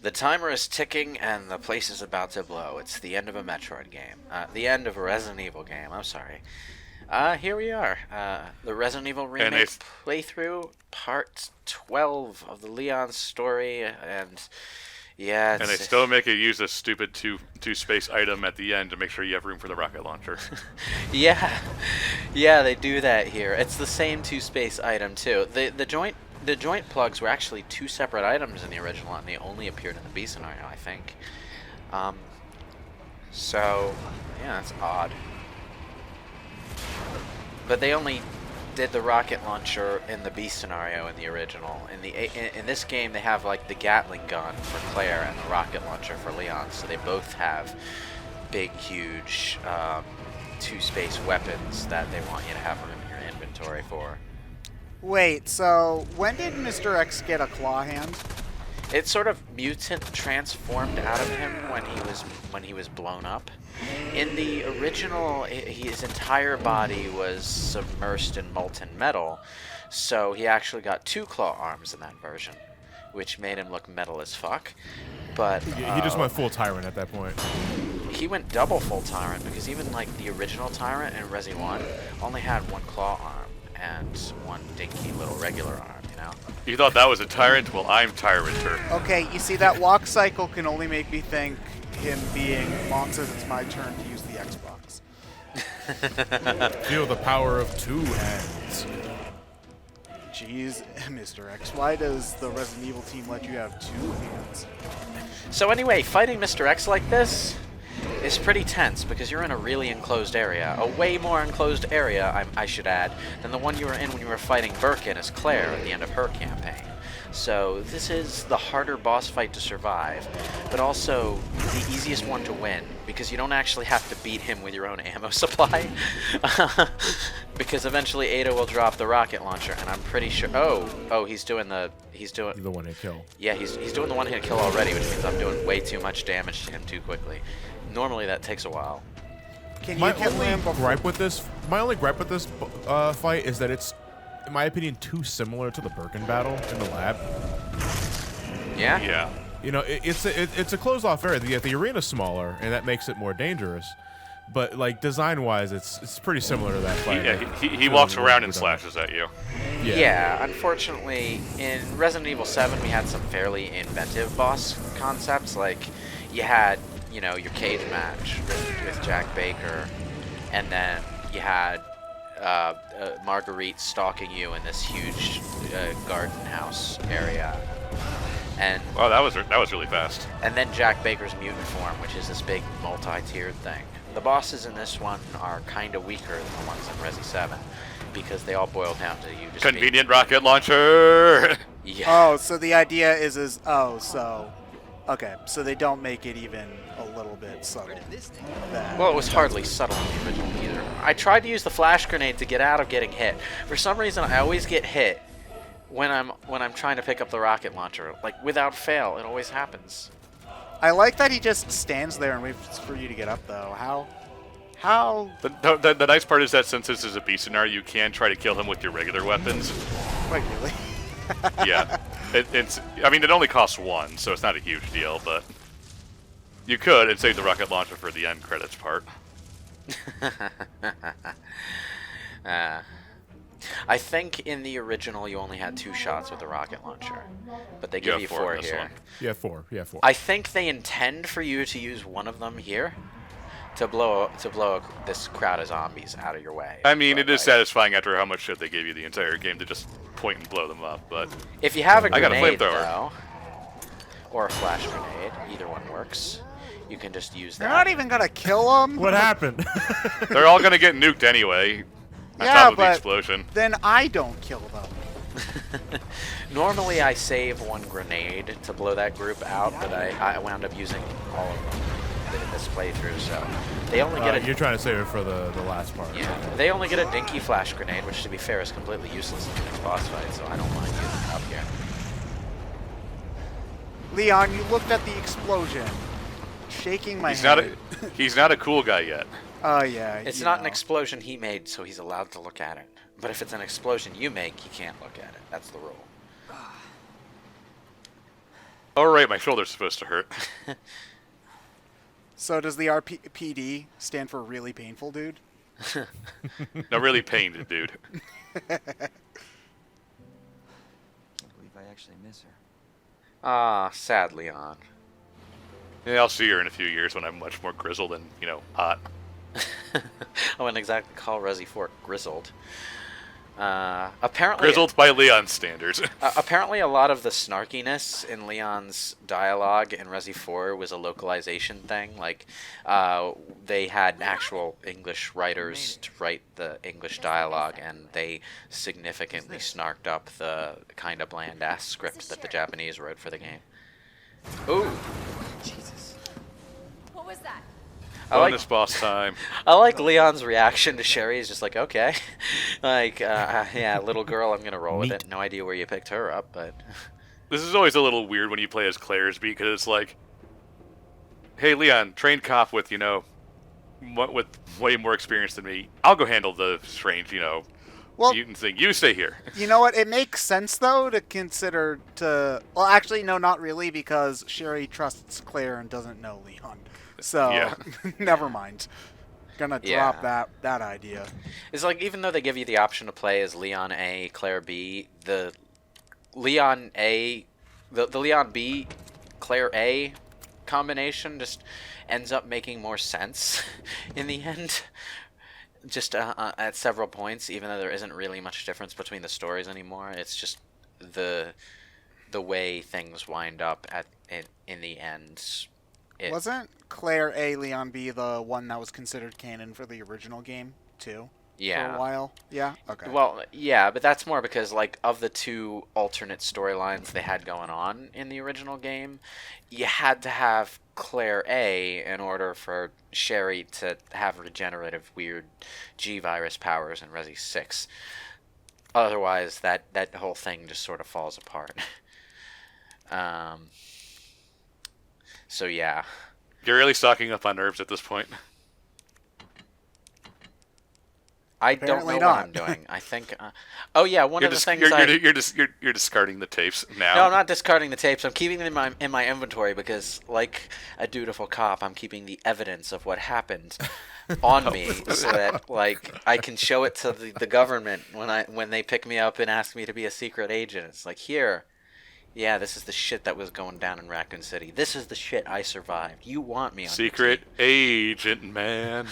The timer is ticking and the place is about to blow. It's the end of a Metroid game. The end of a Resident Evil game. I'm sorry. Here we are. The Resident Evil Remake playthrough, part 12 of the Leon story, and yeah, and they still make you use a stupid two space item at the end to make sure you have room for the rocket launcher. yeah, they do that here. It's the same two-space item too. The joint plugs were actually two separate items in the original, and they only appeared in the B scenario, I think. So yeah, that's odd. But they only did the rocket launcher in the B scenario in the original. In this game, they have like the Gatling gun for Claire and the rocket launcher for Leon. So they both have big, huge two-space weapons that they want you to have room in your inventory for. Wait, so when did Mr. X get a claw hand? It sort of mutant transformed out of him when he was blown up. In the original, his entire body was submersed in molten metal, so he actually got two claw arms in that version, which made him look metal as fuck. But he just went full Tyrant at that point. He went double full Tyrant, because even like the original Tyrant in Resi 1 only had one claw arm and one dinky little regular arm. You thought that was a Tyrant? Well, I'm Tyrant-er. Okay, you see, that walk cycle can only make me think him being, Mom says it's my turn to use the Xbox. Feel the power of two hands. Jeez, Mr. X, why does the Resident Evil team let you have two hands? So anyway, fighting Mr. X like this is pretty tense because you're in a really enclosed area. A way more enclosed area, I should add, than the one you were in when you were fighting Birkin as Claire at the end of her campaign. So this is the harder boss fight to survive, but also the easiest one to win because you don't actually have to beat him with your own ammo supply. Because eventually Ada will drop the rocket launcher, and I'm pretty sure. Oh, he's doing the one-hit kill. Yeah, he's doing the one-hit kill already, which means I'm doing way too much damage to him too quickly. Normally that takes a while. Can you My kill only him before? gripe with this fight is that it's, in my opinion, too similar to the Birkin battle in the lab. Yeah. Yeah. You know, it's a closed-off area. The arena's smaller, and that makes it more dangerous. But like design-wise, it's pretty similar to that fight. He walks around and slashes at you. Yeah, unfortunately, in Resident Evil 7, we had some fairly inventive boss concepts. Like, you had, your cage match with Jack Baker, and then you had Marguerite stalking you in this huge garden house area. And oh, that was really fast. And then Jack Baker's mutant form, which is this big multi-tiered thing. The bosses in this one are kind of weaker than the ones in Resi 7 because they all boil down to you just convenient rocket launcher. Yeah. Oh, so the idea is okay, so they don't make it even a little bit subtle. Well, it was hardly subtle in the original either. I tried to use the flash grenade to get out of getting hit. For some reason, I always get hit when I'm trying to pick up the rocket launcher. Like, without fail, it always happens. I like that he just stands there and waits for you to get up, though. How? The nice part is that since this is a B scenario, you can try to kill him with your regular weapons. Wait, really? Yeah. I mean, it only costs one, so it's not a huge deal, but you could and save the rocket launcher for the end credits part. I think in the original you only had 2 shots with the rocket launcher, but they give you 4 here. Yeah, 4. Yeah, 4. I think they intend for you to use one of them here to blow this crowd of zombies out of your way. I mean, it is satisfying after how much shit they gave you the entire game to just point and blow them up, but if you have a grenade, I got a flamethrower. though, or a flash grenade, either one works. You can just use that. They're not even gonna kill them. What happened? They're all gonna get nuked anyway. On Yeah, top of the but explosion. then I don't kill them. Normally I save one grenade to blow that group out, but I wound up using all of them in this playthrough, so they only get You're trying to save it for the last part. Yeah, they only get a dinky flash grenade, which to be fair is completely useless in the next boss fight, so I don't mind using it up here. Leon, you looked at the explosion. Shaking my head. He's not a cool guy yet. Oh, yeah. It's not an explosion he made, so he's allowed to look at it. But if it's an explosion you make, you can't look at it. That's the rule. Oh, right, my shoulder's supposed to hurt. So does the RPD stand for really painful, dude? No, really pained, dude. I believe I actually miss her. Ah, sad Leon. Yeah, I'll see her in a few years when I'm much more grizzled and, hot. I wouldn't exactly call Resi 4 grizzled. Apparently, Grizzled by Leon's standards. apparently, a lot of the snarkiness in Leon's dialogue in Resi 4 was a localization thing. Like, they had actual English writers to write the English dialogue, and they significantly snarked up the kind of bland-ass script that the Japanese wrote for the game. Ooh. Jesus. What was that? Bonus boss time. I like Leon's reaction to Sherry. He's just like, okay. Like, yeah, little girl, I'm gonna roll with it. No idea where you picked her up, but... This is always a little weird when you play as Claire's because it's like, hey, Leon, trained cop with, with way more experience than me. I'll go handle the strange, Well, mutant thing. You stay here. you know what? It makes sense, though, to consider to... Well, actually, no, not really, because Sherry trusts Claire and doesn't know Leon. So, Yeah. never mind. Gonna drop that idea. It's like, even though they give you the option to play as Leon A, Claire B, the Leon A... The Leon B, Claire A combination just ends up making more sense in the end. Just at several points, even though there isn't really much difference between the stories anymore. It's just the way things wind up in the end. Wasn't Claire A, Leon B the one that was considered canon for the original game, too? Yeah. For a while? Yeah? Okay. Well, yeah, but that's more because, like, of the two alternate storylines they had going on in the original game, you had to have Claire A in order for Sherry to have regenerative weird G-virus powers in Resi 6. Otherwise, that whole thing just sort of falls apart. So, yeah. You're really stocking up on herbs at this point. I don't Apparently know what not. I'm doing. I think... oh, yeah, one You're of the just things you're discarding the tapes now. No, I'm not discarding the tapes. I'm keeping them in my inventory because, like a dutiful cop, I'm keeping the evidence of what happened on me so that, like, I can show it to the government when they pick me up and ask me to be a secret agent. It's like, here, yeah, this is the shit that was going down in Raccoon City. This is the shit I survived. You want me on your Secret team. agent, man.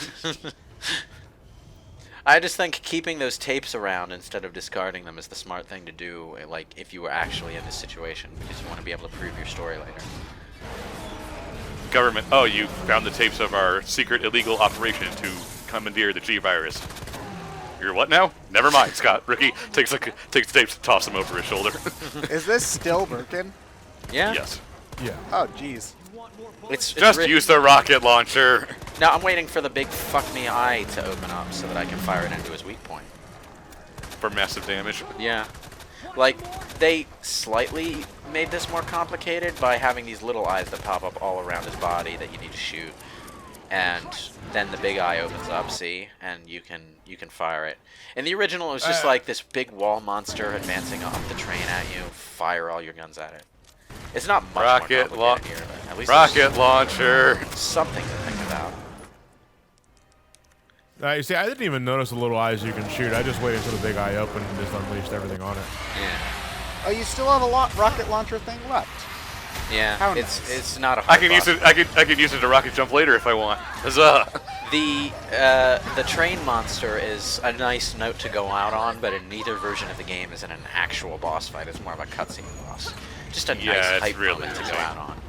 I just think keeping those tapes around instead of discarding them is the smart thing to do, like, if you were actually in this situation, because you want to be able to prove your story later. Government. Oh, you found the tapes of our secret illegal operation to commandeer the G-virus. You're what now? Never mind, Scott. Ricky takes the tapes and tosses them over his shoulder. Is this still Birkin? Yeah? Yes. Yeah. Oh, jeez. It's Just use the rocket launcher. No, I'm waiting for the big fuck me eye to open up so that I can fire it into his weak point. For massive damage. Yeah. Like, they slightly made this more complicated by having these little eyes that pop up all around his body that you need to shoot. And then the big eye opens up, see? And you can fire it. In the original, it was just like this big wall monster advancing up the train at you. Fire all your guns at it. It's not much Rocket more complicated here, but at least rocket launcher. there's something to think about. You see, I didn't even notice the little eyes you can shoot. I just waited until the big eye opened and just unleashed everything on it. Yeah. Oh, you still have a rocket launcher thing left. Yeah, How it's nice. it's not a I hard can use boss. it. I can use it to rocket jump later if I want. Huzzah! The train monster is a nice note to go out on, but in neither version of the game is it an actual boss fight. It's more of a cutscene boss. Just a Yeah, nice it's hype really moment to go insane. out on.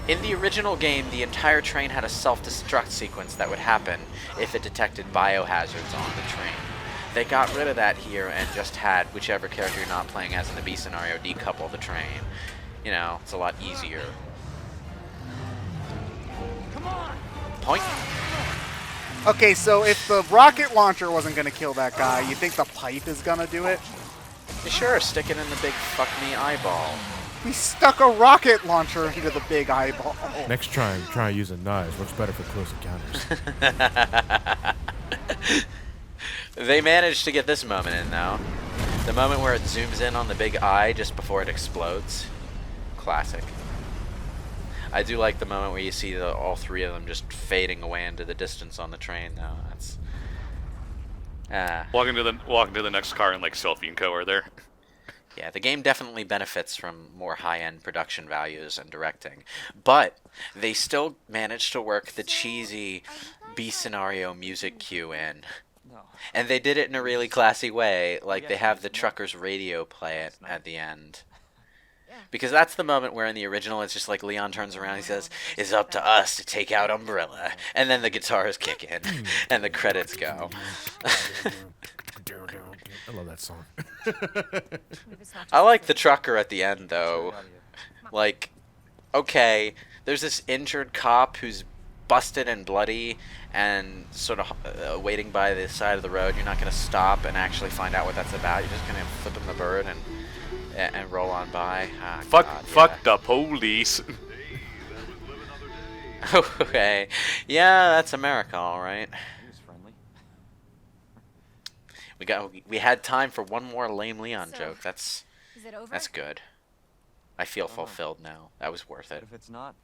In the original game, the entire train had a self-destruct sequence that would happen if it detected biohazards on the train. They got rid of that here and just had whichever character you're not playing as in the B scenario decouple the train. You know, it's a lot easier. Come on! Point. Okay, so if the rocket launcher wasn't going to kill that guy, you think the pipe is going to do it? Sure, stick it in the big fuck me eyeball. We stuck a rocket launcher into the big eyeball. Next try using knives. Works better for close encounters. They managed to get this moment in, though. The moment where it zooms in on the big eye just before it explodes. Classic. I do like the moment where you see all three of them just fading away into the distance on the train, though. That's Walking to the next car and like Selfie and Co. are there. yeah, the game definitely benefits from more high-end production values and directing, but they still managed to work the cheesy B scenario music cue in. No. And they did it in a really classy way, like they have the trucker's radio play it at the end. Because that's the moment where in the original it's just like Leon turns around and he says, "It's up to us to take out Umbrella." And then the guitars kick in and the credits go. I love that song. I like the trucker at the end though. Like, okay, there's this injured cop who's busted and bloody and sort of waiting by the side of the road. You're not going to stop and actually find out what that's about. You're just going to flip him the bird and roll on by. Ah, Fuck God, the police. yeah. Okay. Yeah, that's America, all right. He was friendly. We had time for one more lame Leon So, joke. That's Is it over? good. I feel fulfilled now. That was worth But it. if it's not,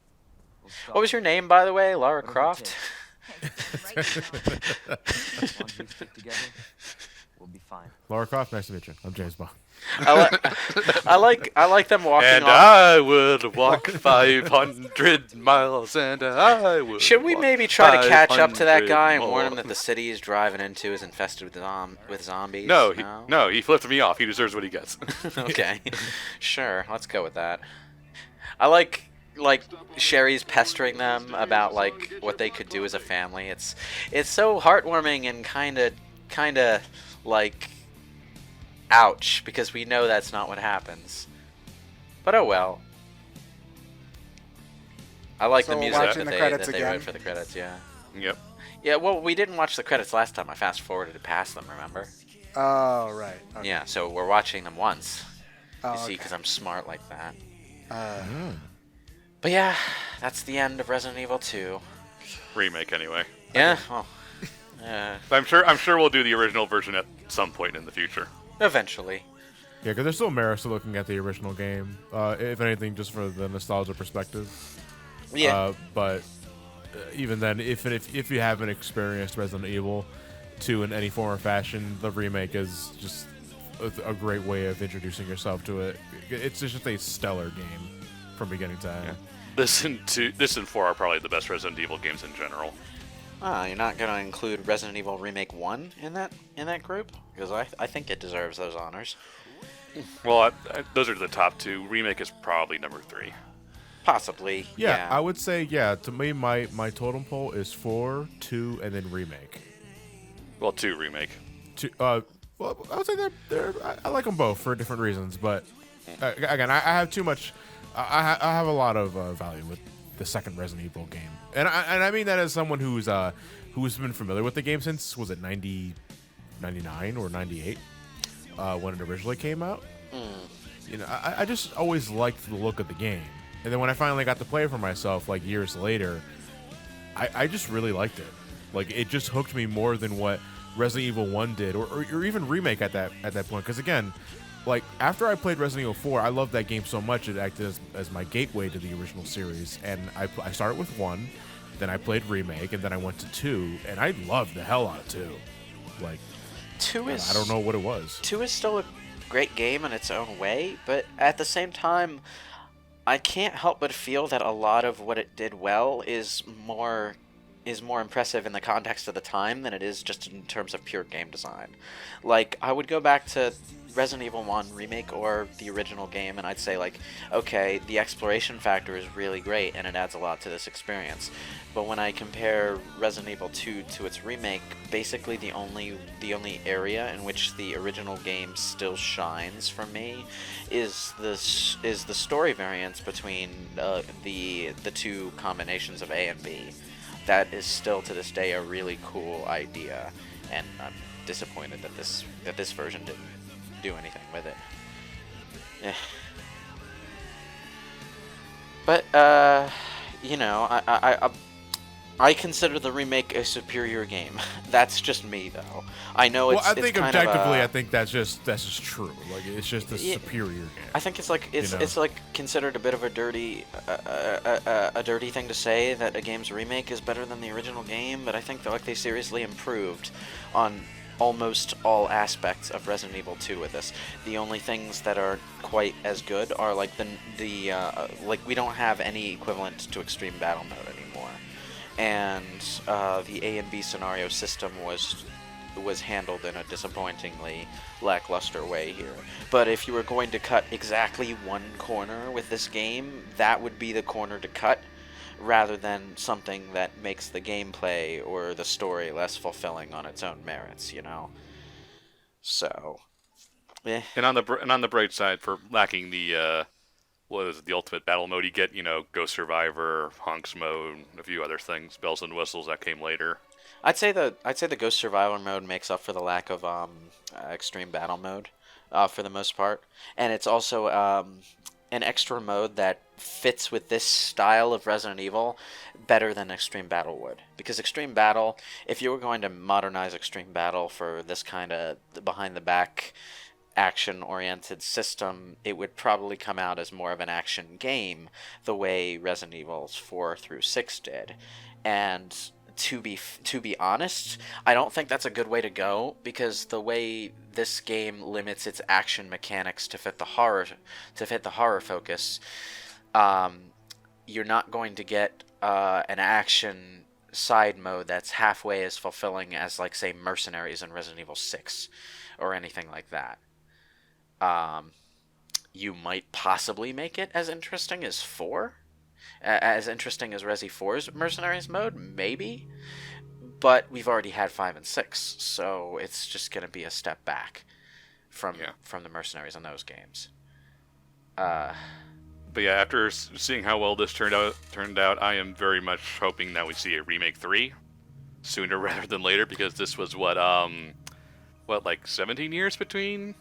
we'll stop. What was your name, by the way? Lara What does it Croft? Okay, right now. As long as we stick together, we'll be fine. Laura Croft, nice to meet you. I'm James Bond. I like them walking And off. I would walk 500 miles, and I would. Should we walk maybe try to catch up to that 500 guy and warn him more. that the city he's driving into is infested with zombies? No, he flipped me off. He deserves what he gets. Okay, sure. Let's go with that. I like Sherry's pestering them about like what they could do as a family. It's so heartwarming and kind of like ouch, because we know that's not what happens. But oh well. I like So the we're music watching that the they credits wrote again? for the credits. Yeah. Yep. Yeah. Well, we didn't watch the credits last time. I fast forwarded past them. Remember? Oh, right. Okay. Yeah. So we're watching them once. Oh, You see, okay. because I'm smart like that. Mm. But yeah, that's the end of Resident Evil 2. Remake anyway. Yeah. Well, I'm sure we'll do the original version at some point in the future. eventually. Yeah, because there's still merits to looking at the original game. If anything, just for the nostalgia perspective. Yeah. But even then, if you haven't experienced Resident Evil 2 in any form or fashion, the remake is just a great way of introducing yourself to it. It's just a stellar game from beginning to end. This and 4 are probably the best Resident Evil games in general. You're not going to include Resident Evil Remake 1 in that group? Because I think it deserves those honors. Well, those are the top two. Remake is probably number 3. Possibly. Yeah, I would say, to me, my totem pole is 4, 2, and then remake. Well, 2 remake. Well, I would say I like them both for different reasons, but again, I have too much. I have a lot of value with the second Resident Evil game, and I mean that as someone who's been familiar with the game since, was it 99 or 98 when it originally came out. You know, I just always liked the look of the game, and then when I finally got to play it for myself, like years later, I just really liked it. Like, it just hooked me more than what Resident Evil 1 did, or even Remake at that point. Because again, like, after I played Resident Evil 4, I loved that game so much it acted as my gateway to the original series. And I started with 1, then I played Remake, and then I went to 2, and I loved the hell out of 2. Like, 2 is... I don't know what it was. 2 is still a great game in its own way, but at the same time, I can't help but feel that a lot of what it did well is more impressive in the context of the time than it is just in terms of pure game design. Like, I would go back to Resident Evil 1 Remake or the original game, and I'd say, like, okay, the exploration factor is really great, and it adds a lot to this experience. But when I compare Resident Evil 2 to its remake, basically the only area in which the original game still shines for me is the story variance between the two combinations of A and B. That is still to this day a really cool idea, and I'm disappointed that this version didn't do anything with it. But you know, I consider the remake a superior game. That's just me, though. I know it's. Well, I think it's kind objectively, of I think that's just true. Like, it's just a Yeah, superior game. I think it's like You know? it's like considered a bit of a dirty thing to say that a game's remake is better than the original game, but I think that like they seriously improved on almost all aspects of Resident Evil 2 with this. The only things that are quite as good are like the like we don't have any equivalent to Extreme Battle Mode anymore, and the A and B scenario system was handled in a disappointingly lackluster way here. But if you were going to cut exactly one corner with this game, that would be the corner to cut, rather than something that makes the gameplay or the story less fulfilling on its own merits, you know? So, And on the bright side, for lacking the what is it, the ultimate battle mode, you get Ghost Survivor, Hunks mode, a few other things, bells and whistles that came later. I'd say the Ghost Survivor mode makes up for the lack of Extreme Battle Mode, for the most part, and it's also an extra mode that fits with this style of Resident Evil better than Extreme Battle would. Because Extreme Battle, if you were going to modernize Extreme Battle for this kind of behind-the-back action-oriented system, it would probably come out as more of an action game, the way Resident Evil 4 through 6 did. And to be honest, I don't think that's a good way to go, because the way this game limits its action mechanics to fit the horror focus, you're not going to get an action side mode that's halfway as fulfilling as, like, say, Mercenaries in Resident Evil 6 or anything like that. You might possibly make it as interesting as 4. As interesting as Resi 4's Mercenaries mode, maybe, but we've already had 5 and 6, so it's just going to be a step back from the Mercenaries in those games. But yeah, after seeing how well this turned out, I am very much hoping that we see a Remake 3 sooner rather than later, because this was like 17 years between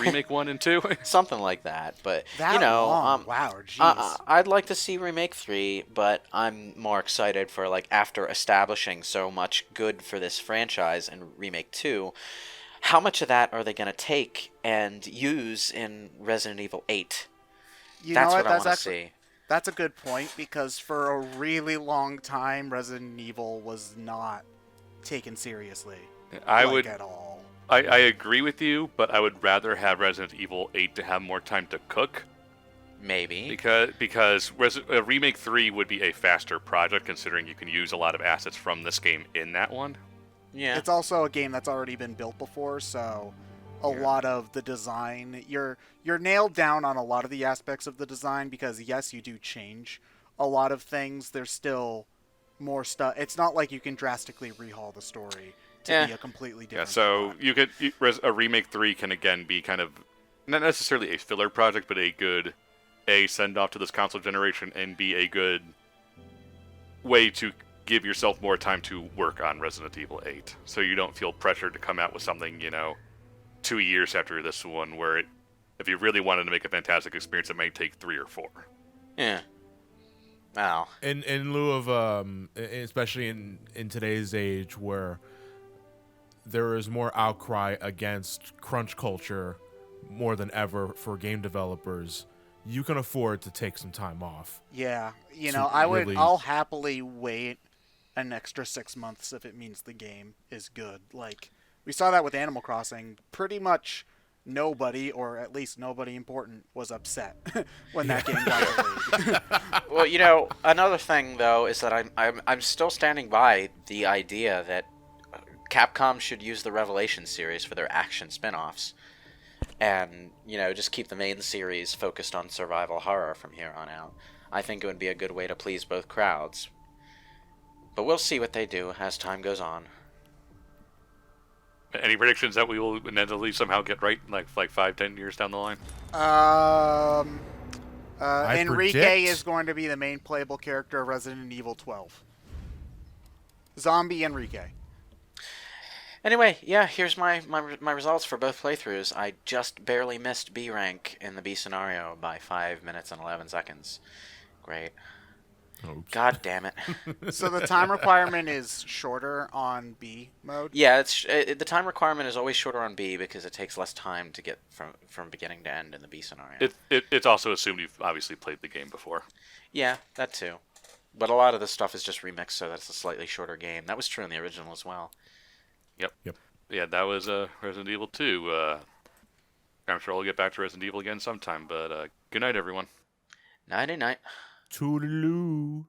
Remake 1 and 2? Something like that, but That you know, long? Wow, jeez. I'd like to see Remake 3, but I'm more excited for, like, after establishing so much good for this franchise in Remake 2, how much of that are they going to take and use in Resident Evil 8? That's what I want to see. That's a good point, because for a really long time, Resident Evil was not taken seriously. At all. I agree with you, but I would rather have Resident Evil 8 to have more time to cook. Maybe. Because Remake 3 would be a faster project, considering you can use a lot of assets from this game in that one. Yeah. It's also a game that's already been built before, so a lot of the design, you're nailed down on a lot of the aspects of the design, because yes, you do change a lot of things. There's still more stuff. It's not like you can drastically rehaul the story to be a completely different so plot. a Remake 3 can again be kind of not necessarily a filler project, but a good send off to this console generation, and be a good way to give yourself more time to work on Resident Evil 8, so you don't feel pressured to come out with something 2 years after this one, where if you really wanted to make a fantastic experience, it might take 3 or 4. Yeah. Wow. In lieu of especially in today's age where there is more outcry against crunch culture more than ever for game developers, you can afford to take some time off. Yeah, really... I'll happily wait an extra 6 months if it means the game is good. Like, we saw that with Animal Crossing. Pretty much nobody, or at least nobody important, was upset when that game got delayed. Well, another thing though is that I'm still standing by the idea that Capcom should use the Revelation series for their action spin-offs, and just keep the main series focused on survival horror from here on out. I think it would be a good way to please both crowds, but we'll see what they do as time goes on. Any predictions that we will inevitably somehow get right, like 5-10 years down the line? Enrique is going to be the main playable character of Resident Evil 12. Zombie Enrique. Anyway, yeah, here's my results for both playthroughs. I just barely missed B rank in the B scenario by 5 minutes and 11 seconds. Great. Oops. God damn it. So the time requirement is shorter on B mode. Yeah, the time requirement is always shorter on B because it takes less time to get from beginning to end in the B scenario. It's also assumed you've obviously played the game before. Yeah, that too. But a lot of this stuff is just remixed so that it's a slightly shorter game. That was true in the original as well. Yep. Yep. Yeah, that was Resident Evil 2. I'm sure we'll get back to Resident Evil again sometime, but good night, everyone. Nighty night. Toodaloo.